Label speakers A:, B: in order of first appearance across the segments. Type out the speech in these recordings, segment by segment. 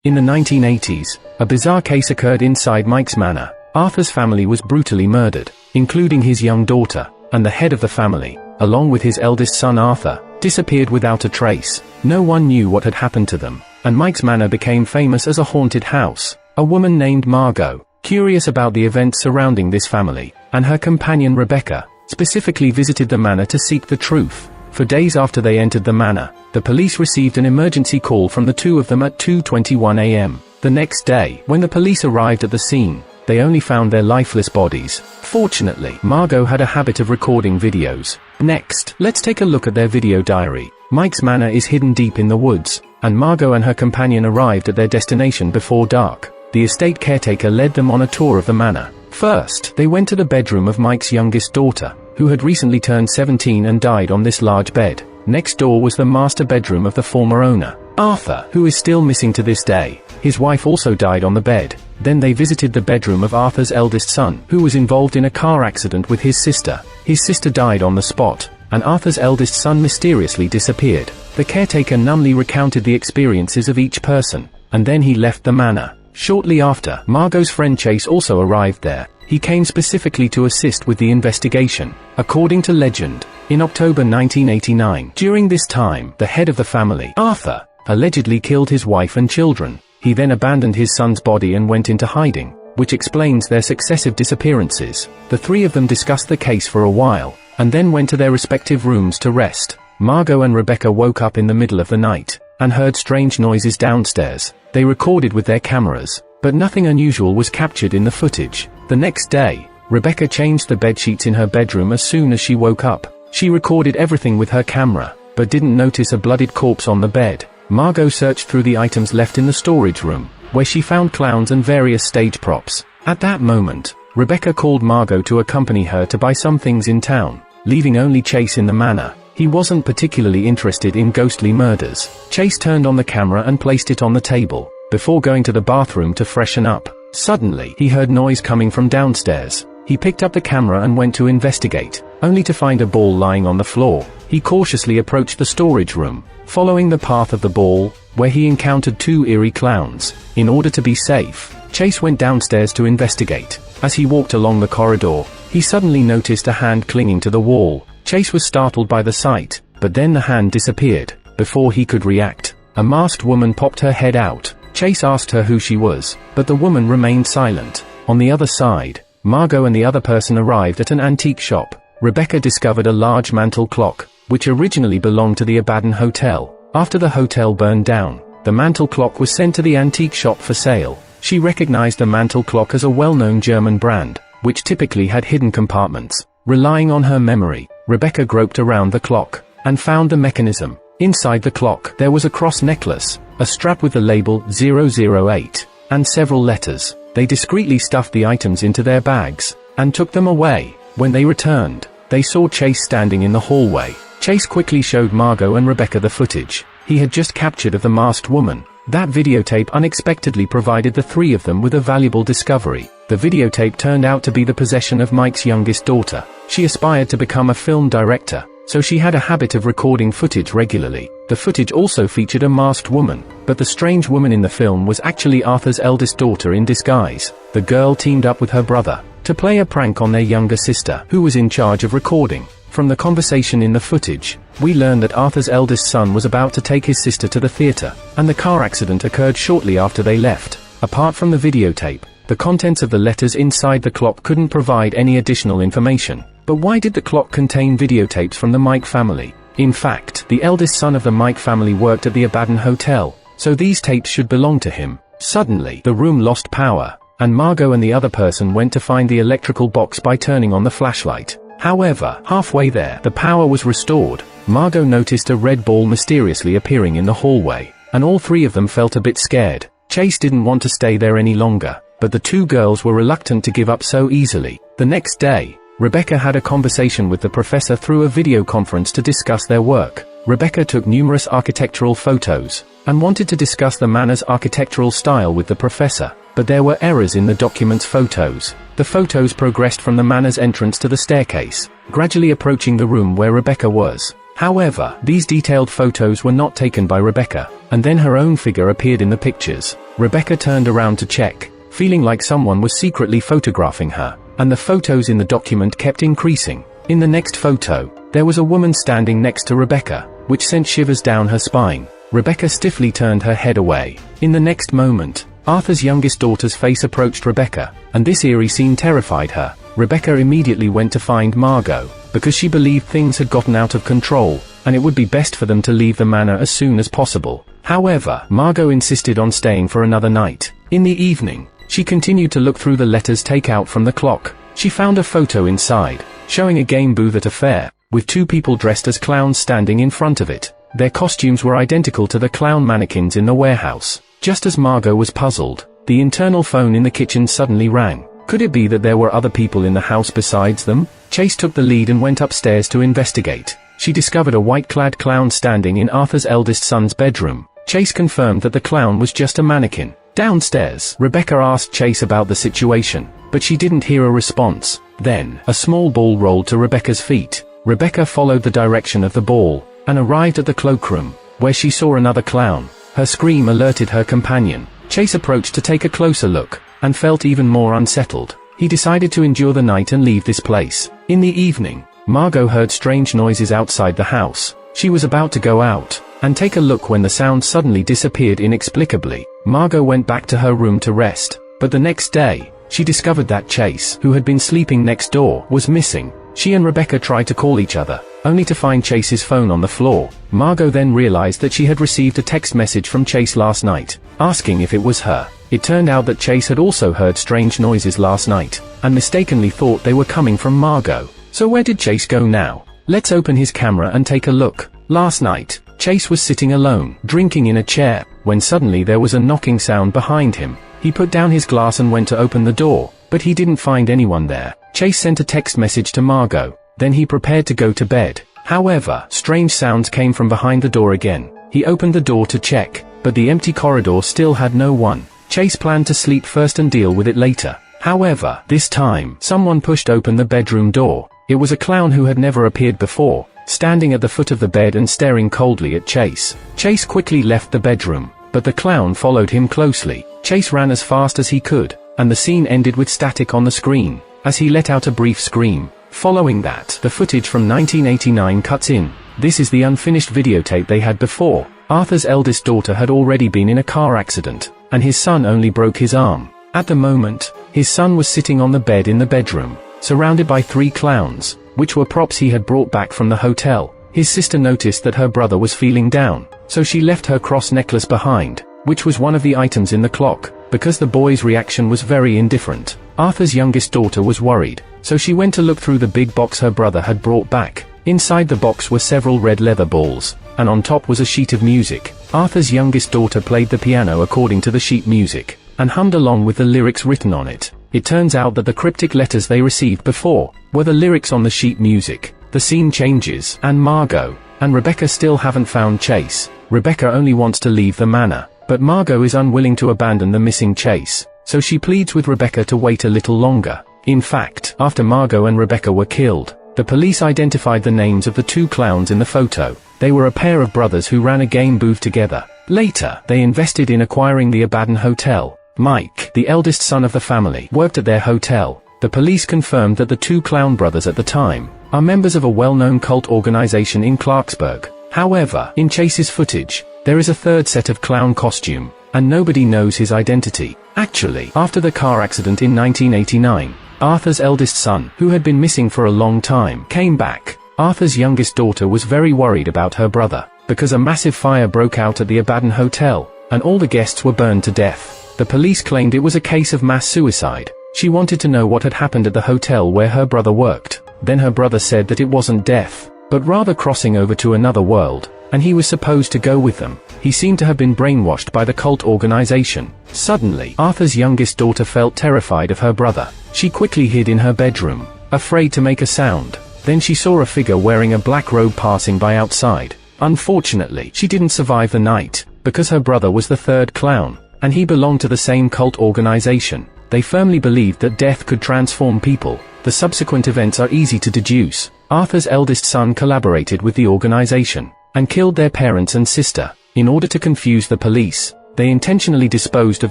A: In the 1980s, a bizarre case occurred inside Mike's Manor. Arthur's family was brutally murdered, including his young daughter, and the head of the family, along with his eldest son Arthur, disappeared without a trace. No one knew what had happened to them, and Mike's Manor became famous as a haunted house. A woman named Margot, curious about the events surrounding this family, and her companion Rebecca, specifically visited the manor to seek the truth. For days after they entered the manor, the police received an emergency call from the two of them at 2:21 a.m. The next day, when the police arrived at the scene, they only found their lifeless bodies. Fortunately, Margot had a habit of recording videos. Next, let's take a look at their video diary. Mike's Manor is hidden deep in the woods, and Margot and her companion arrived at their destination before dark. The estate caretaker led them on a tour of the manor. First, they went to the bedroom of Mike's youngest daughter, who had recently turned 17 and died on this large bed. Next door was the master bedroom of the former owner, Arthur, who is still missing to this day. His wife also died on the bed. Then they visited the bedroom of Arthur's eldest son, who was involved in a car accident with his sister. His sister died on the spot, and Arthur's eldest son mysteriously disappeared. The caretaker numbly recounted the experiences of each person, and then he left the manor. Shortly after, Margot's friend Chase also arrived there. He came specifically to assist with the investigation. According to legend, in October 1989, during this time, the head of the family, Arthur, allegedly killed his wife and children. He then abandoned his son's body and went into hiding, which explains their successive disappearances. The three of them discussed the case for a while, and then went to their respective rooms to rest. Margot and Rebecca woke up in the middle of the night, and heard strange noises downstairs. They recorded with their cameras, but nothing unusual was captured in the footage. The next day, Rebecca changed the bedsheets in her bedroom as soon as she woke up. She recorded everything with her camera, but didn't notice a bloodied corpse on the bed. Margot searched through the items left in the storage room, where she found clowns and various stage props. At that moment, Rebecca called Margot to accompany her to buy some things in town, leaving only Chase in the manor. He wasn't particularly interested in ghostly murders. Chase turned on the camera and placed it on the table, before going to the bathroom to freshen up. Suddenly, he heard noise coming from downstairs. He picked up the camera and went to investigate, only to find a ball lying on the floor. He cautiously approached the storage room, following the path of the ball, where he encountered two eerie clowns. In order to be safe, Chase went downstairs to investigate. As he walked along the corridor, he suddenly noticed a hand clinging to the wall. Chase was startled by the sight, but then the hand disappeared. Before he could react, a masked woman popped her head out. Chase asked her who she was, but the woman remained silent. On the other side, Margot and the other person arrived at an antique shop. Rebecca discovered a large mantel clock, which originally belonged to the Abaddon Hotel. After the hotel burned down, the mantel clock was sent to the antique shop for sale. She recognized the mantel clock as a well-known German brand, which typically had hidden compartments. Relying on her memory, Rebecca groped around the clock, and found the mechanism. Inside the clock, there was a cross necklace, a strap with the label 008, and several letters. They discreetly stuffed the items into their bags, and took them away. When they returned, they saw Chase standing in the hallway. Chase quickly showed Margot and Rebecca the footage he had just captured of the masked woman. That videotape unexpectedly provided the three of them with a valuable discovery. The videotape turned out to be the possession of Mike's youngest daughter. She aspired to become a film director, so she had a habit of recording footage regularly. The footage also featured a masked woman, but the strange woman in the film was actually Arthur's eldest daughter in disguise. The girl teamed up with her brother to play a prank on their younger sister, who was in charge of recording. From the conversation in the footage, we learn that Arthur's eldest son was about to take his sister to the theater, and the car accident occurred shortly after they left. Apart from the videotape, the contents of the letters inside the clock couldn't provide any additional information. But why did the clock contain videotapes from the Mike family? In fact, the eldest son of the Mike family worked at the Abaddon Hotel, so these tapes should belong to him. Suddenly, the room lost power, and Margot and the other person went to find the electrical box by turning on the flashlight. However, halfway there, the power was restored. Margot noticed a red ball mysteriously appearing in the hallway, and all three of them felt a bit scared. Chase didn't want to stay there any longer, but the two girls were reluctant to give up so easily. The next day, Rebecca had a conversation with the professor through a video conference to discuss their work. Rebecca took numerous architectural photos, and wanted to discuss the manor's architectural style with the professor, but there were errors in the document's photos. The photos progressed from the manor's entrance to the staircase, gradually approaching the room where Rebecca was. However, these detailed photos were not taken by Rebecca, and then her own figure appeared in the pictures. Rebecca turned around to check, feeling like someone was secretly photographing her, and the photos in the document kept increasing. In the next photo, there was a woman standing next to Rebecca, which sent shivers down her spine. Rebecca stiffly turned her head away. In the next moment, Arthur's youngest daughter's face approached Rebecca, and this eerie scene terrified her. Rebecca immediately went to find Margot, because she believed things had gotten out of control, and it would be best for them to leave the manor as soon as possible. However, Margot insisted on staying for another night. In the evening, she continued to look through the letters taken out from the clock. She found a photo inside, showing a game booth at a fair, with two people dressed as clowns standing in front of it. Their costumes were identical to the clown mannequins in the warehouse. Just as Margot was puzzled, the internal phone in the kitchen suddenly rang. Could it be that there were other people in the house besides them? Chase took the lead and went upstairs to investigate. She discovered a white-clad clown standing in Arthur's eldest son's bedroom. Chase confirmed that the clown was just a mannequin. Downstairs, Rebecca asked Chase about the situation, but she didn't hear a response. Then, a small ball rolled to Rebecca's feet. Rebecca followed the direction of the ball, and arrived at the cloakroom, where she saw another clown. Her scream alerted her companion. Chase approached to take a closer look, and felt even more unsettled. He decided to endure the night and leave this place. In the evening, Margot heard strange noises outside the house. She was about to go out, and take a look when the sound suddenly disappeared inexplicably. Margot went back to her room to rest, but the next day, she discovered that Chase, who had been sleeping next door, was missing. She and Rebecca tried to call each other, only to find Chase's phone on the floor. Margot then realized that she had received a text message from Chase last night, asking if it was her. It turned out that Chase had also heard strange noises last night, and mistakenly thought they were coming from Margot. So where did Chase go now? Let's open his camera and take a look. Last night, Chase was sitting alone, drinking in a chair, when suddenly there was a knocking sound behind him. He put down his glass and went to open the door, but he didn't find anyone there. Chase sent a text message to Margot, then he prepared to go to bed. However, strange sounds came from behind the door again. He opened the door to check, but the empty corridor still had no one. Chase planned to sleep first and deal with it later. However, this time, someone pushed open the bedroom door. It was a clown who had never appeared before, standing at the foot of the bed and staring coldly at Chase. Chase quickly left the bedroom, but the clown followed him closely. Chase ran as fast as he could, and the scene ended with static on the screen, as he let out a brief scream. Following that, the footage from 1989 cuts in. This is the unfinished videotape they had before. Arthur's eldest daughter had already been in a car accident, and his son only broke his arm. At the moment, his son was sitting on the bed in the bedroom, surrounded by 3 clowns, which were props he had brought back from the hotel. His sister noticed that her brother was feeling down, so she left her cross necklace behind, which was one of the items in the clock, because the boy's reaction was very indifferent. Arthur's youngest daughter was worried, so she went to look through the big box her brother had brought back. Inside the box were several red leather balls, and on top was a sheet of music. Arthur's youngest daughter played the piano according to the sheet music, and hummed along with the lyrics written on it. It turns out that the cryptic letters they received before were the lyrics on the sheet music. The scene changes, and Margot and Rebecca still haven't found Chase. Rebecca only wants to leave the manor, but Margot is unwilling to abandon the missing Chase, so she pleads with Rebecca to wait a little longer. In fact, after Margot and Rebecca were killed, the police identified the names of the 2 clowns in the photo. They were a pair of brothers who ran a game booth together. Later, they invested in acquiring the Abaddon Hotel. Mike, the eldest son of the family, worked at their hotel. The police confirmed that the 2 clown brothers at the time are members of a well-known cult organization in Clarksburg. However, in Chase's footage, there is a 3rd set of clown costume, and nobody knows his identity. Actually, after the car accident in 1989, Arthur's eldest son, who had been missing for a long time, came back. Arthur's youngest daughter was very worried about her brother, because a massive fire broke out at the Abaddon Hotel, and all the guests were burned to death. The police claimed it was a case of mass suicide. She wanted to know what had happened at the hotel where her brother worked. Then her brother said that it wasn't death, but rather crossing over to another world, and he was supposed to go with them. He seemed to have been brainwashed by the cult organization. Suddenly, Arthur's youngest daughter felt terrified of her brother. She quickly hid in her bedroom, afraid to make a sound. Then she saw a figure wearing a black robe passing by outside. Unfortunately, she didn't survive the night, because her brother was the 3rd clown, and he belonged to the same cult organization. They firmly believed that death could transform people, the subsequent events are easy to deduce. Arthur's eldest son collaborated with the organization and killed their parents and sister. In order to confuse the police, they intentionally disposed of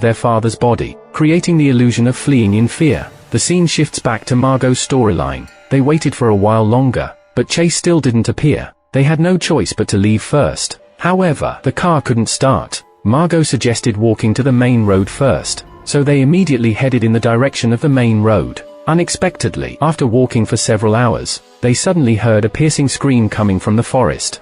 A: their father's body, creating the illusion of fleeing in fear. The scene shifts back to Margot's storyline. They waited for a while longer, but Chase still didn't appear. They had no choice but to leave first. However, the car couldn't start. Margot suggested walking to the main road first, so they immediately headed in the direction of the main road. Unexpectedly, after walking for several hours, they suddenly heard a piercing scream coming from the forest.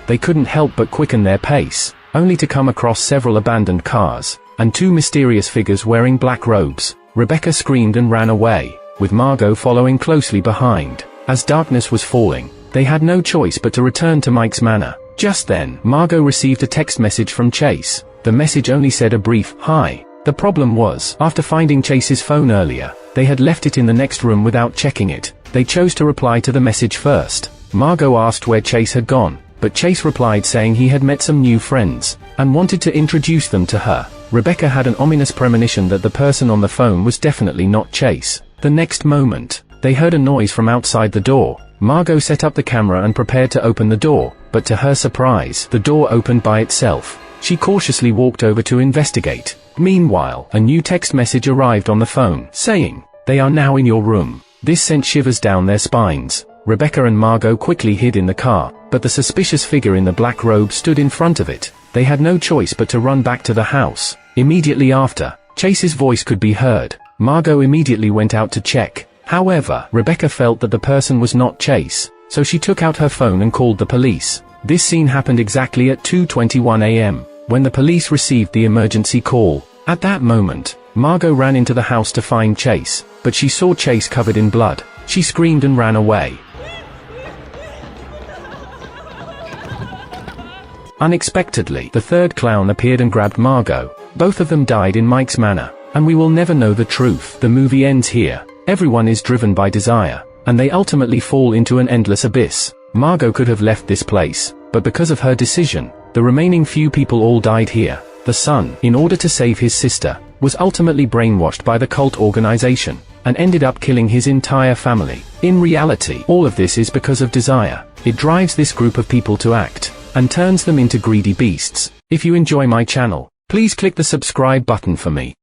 A: They couldn't help but quicken their pace, only to come across several abandoned cars, and two mysterious figures wearing black robes. Rebecca screamed and ran away, with Margot following closely behind. As darkness was falling, they had no choice but to return to Mike's Manor. Just then, Margot received a text message from Chase. The message only said a brief, "Hi." The problem was, after finding Chase's phone earlier, they had left it in the next room without checking it. They chose to reply to the message first. Margot asked where Chase had gone, but Chase replied saying he had met some new friends, and wanted to introduce them to her. Rebecca had an ominous premonition that the person on the phone was definitely not Chase. The next moment, they heard a noise from outside the door. Margot set up the camera and prepared to open the door, but to her surprise, the door opened by itself. She cautiously walked over to investigate. Meanwhile, a new text message arrived on the phone, saying, "They are now in your room." This sent shivers down their spines. Rebecca and Margot quickly hid in the car, but the suspicious figure in the black robe stood in front of it. They had no choice but to run back to the house. Immediately after, Chase's voice could be heard. Margot immediately went out to check. However, Rebecca felt that the person was not Chase, so she took out her phone and called the police. This scene happened exactly at 2:21 a.m., when the police received the emergency call. At that moment, Margot ran into the house to find Chase, but she saw Chase covered in blood. She screamed and ran away. Unexpectedly, the third clown appeared and grabbed Margot. Both of them died in Mike's Manor, and we will never know the truth. The movie ends here. Everyone is driven by desire, and they ultimately fall into an endless abyss. Margot could have left this place, but because of her decision, the remaining few people all died here. The son, in order to save his sister, was ultimately brainwashed by the cult organization, and ended up killing his entire family. In reality, all of this is because of desire. It drives this group of people to act, and turns them into greedy beasts. If you enjoy my channel, please click the subscribe button for me.